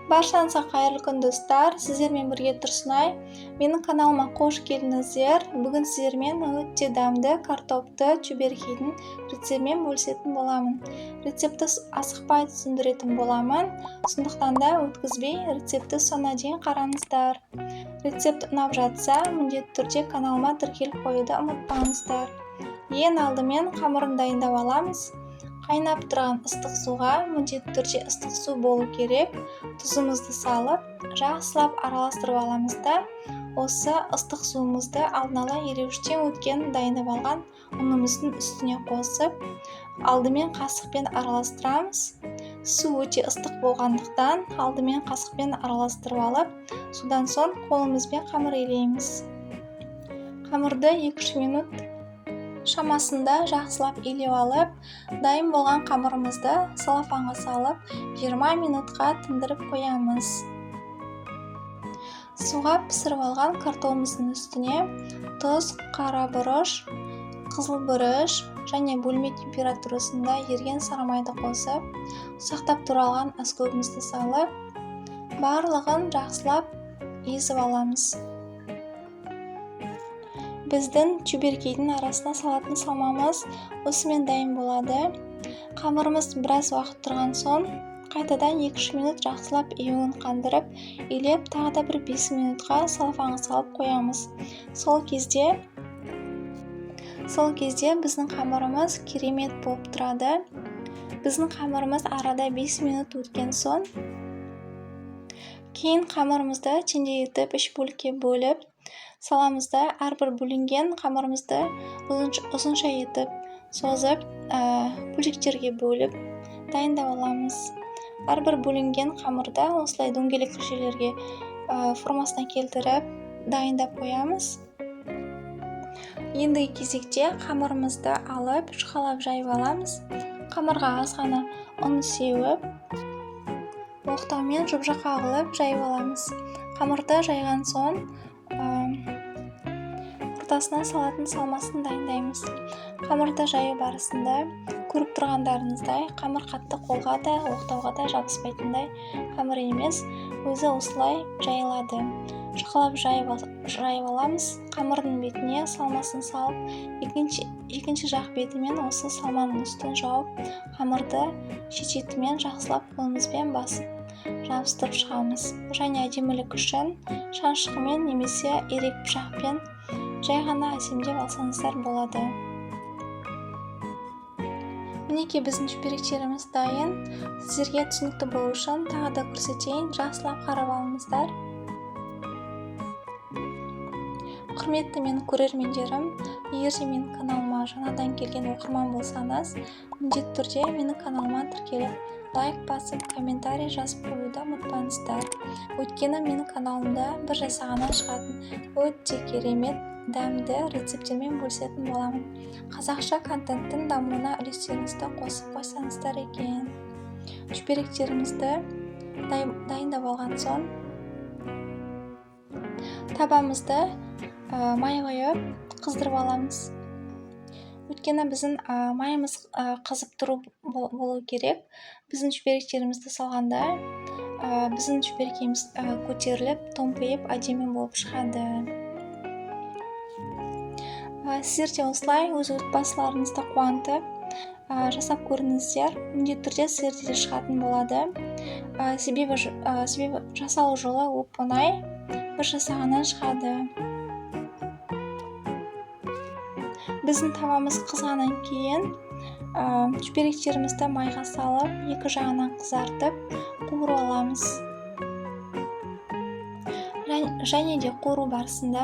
Баршаңызға қайырлы күн достар, сіздермен бірге Тұрсынай. Менің каналыма қош келдіңіздер. Бүгін сіздермен өте дәмді картопты чебурекейдің рецептімен бөлісетін боламын. Рецепті асықпай түсіндіретін боламын, сондықтан да өткізбей рецепті соңына дейін қараңыздар. Рецепт ұнап жатса, міндетті түрде каналыма тіркеліп қоюды ұмытпаңыздар. Ең алдымен қамырын дайындап аламыз. Қайнап тұрған ыстық суға міндетті түрде ыстық су болу керек. Тұзымызды салып, жақсылап араластырып аламыз да, осы ыстық суымызды алдын ала ереуіштен өткен дайындап алған ұнымыздың үстіне қосып, алдымен қасықпен араластырамыз. Су өте ыстық болғандықтан алдымен қасықпен араластырып алып, содан соң қолымызбен қамыр илейміз. Қамырды 2-3 минут шамасында жақсылап илеп алып, дайын болған қамырымызды салафанға салып 20 минутқа тындырып қоямыз. Суға пісіріп алған картопымыздың үстіне тұз, қара бұрыш, қызыл бұрыш және бөлме температурасында еріген сары майды қосып, ұсақтап туралған аскөбімізді салып, барлығын жақсылап езіп аламыз. Біздің чебурекейдің арасына салатын салмамыз осымен дайын болады. Қамырымыз біраз уақыт тұрған соң, қайтадан 2-3 минут жақсылап июін қандырып, илеп, тағы да бір 5 минутқа салафанға салып қоямыз. Сол кезде біздің қамырымыз керемет болып тұрады. Біздің қамырымыз арада 5 минут өткен соң, кейін қамырымызды теңдей етіп 3 бөлікке бөліп саламыз да, әрбір бөлінген қамырымызды ұзынша етіп созып, бөлшектерге бөліп дайындап аламыз. Әрбір бөлінген қамырды осылай дөңгелек көшелерге формасына келтіріп дайындап қоямыз. Ендігі кезекте қамырымызды алып, жұқалап жайып аламыз. Қамырға аз ғана ұн сеуіп, оқтаумен жұп-жұқа қылып жайып аламыз. Қамырды жайған соң, ортасына салатын салмасын дайындаймыз. Қамырды жаю барысында көріп тұрғандарыңыздай, қамыр қатты қолға да, оқтауға да жабыспайтындай қамыр емес, өзі осылай жайылады. Жұқалап жайып аламыз. Қамырдың бетіне салмасын салып, екінші жақ бетімен осы салманың үстін жауып, қамырды шет-шетімен жақсылап қолымызбен басып жабыстырып шығамыз. Және әдемілік үшін шаншқымен немесе ирек пышақпен жай ғана әсемдеп алсаңыздар болады. Мінекей біздің чебуректеріміз дайын. Сіздерге түсінікті болу үшін тағы да көрсетейін, жақсылап қарап алыңыздар. Құрметті менің көрермендерім, егер де менің каналыма жаңадан келген оқырман болсаңыз, міндетті түрде менің каналыма тіркеліп, лайк басып, комментарий жазып қоюды ұмытпаңыздар. Өйткені менің каналымда бір жасағаннан шығатын өте керемет дәмді рецепттермен бөлісетін боламын. Қазақша контенттің дамуына үлестеріңізді қосып қойсаңыздар екен. Чебуректерімізді дайындап алған соң, табамызды май құйып қыздырып аламыз. Өйткені біздің майымыз қызып тұру болу керек. Біздің чебуректерімізді салғанда, біздің чебурекейіміз көтеріліп, томпиып, әдемі болып шығады. Сіздер де осылай өз отбасыларыңызды қуантып жасап көріңіздер. Міндетті түрде сіздерде де шығатын болады. Себебі жасалу жолы оп-оңай, бір жасағаннан шығады. Біздің табамыз қызғаннан кейін чебуректерімізді майға салып, екі жағынан қызартып, қуырып аламыз. Және де қуыру барысында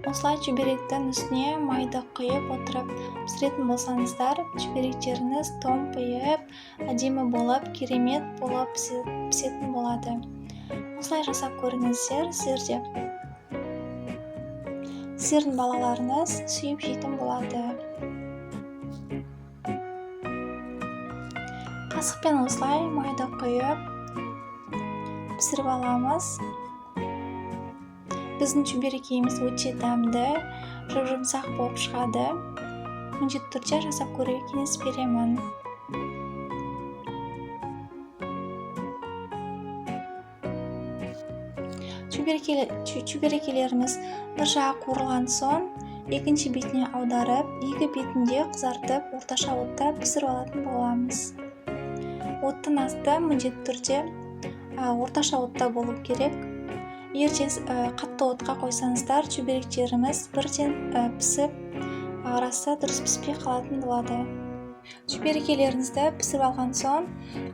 осылай чебуректің үстіне майды құйып отырып пісіретін болсаңыздар, чебуректеріңіз томпиып, әдемі болып, керемет болып пісетін болады. Осылай жасап көріңіздер, сіздердің балаларыңыз сүйіп жейтін болады. Қасықпен осылай майды құйып пісіріп аламыз. Біздің чебурекейіміз өте дәмді, жұмсақ болып шығады. Міндетті түрде жасап көруге кеңес беремін. Шүберекелеріміз бір жағы қуырылған соң екінші бетіне аударып, екі бетінде қызартып, орташа отта пісіріп алатын боламыз. Оттың асты міндетті түрде орташа отта болу керек. Егер қатты отқа қойсаңыздар, шүберектеріміз бірден пісіп, арасы дұрыс піспей қалатын болады. Шүберекелеріңізді пісіріп алған соң,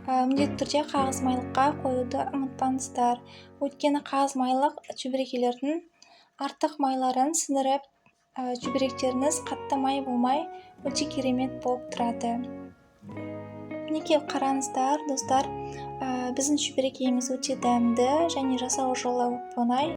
міндетті түрде қағаз майлыққа қоюды ұмытпаңыздар. Өйткені қағаз майлық шүберекелердің артық майларын сіңіріп, шүберектеріңіз қатты май болмай, өте керемет болып тұрады. Мінекей қараңыздар, достар, біздің шүберекейіміз өте дәмді және жасау жолы оңай.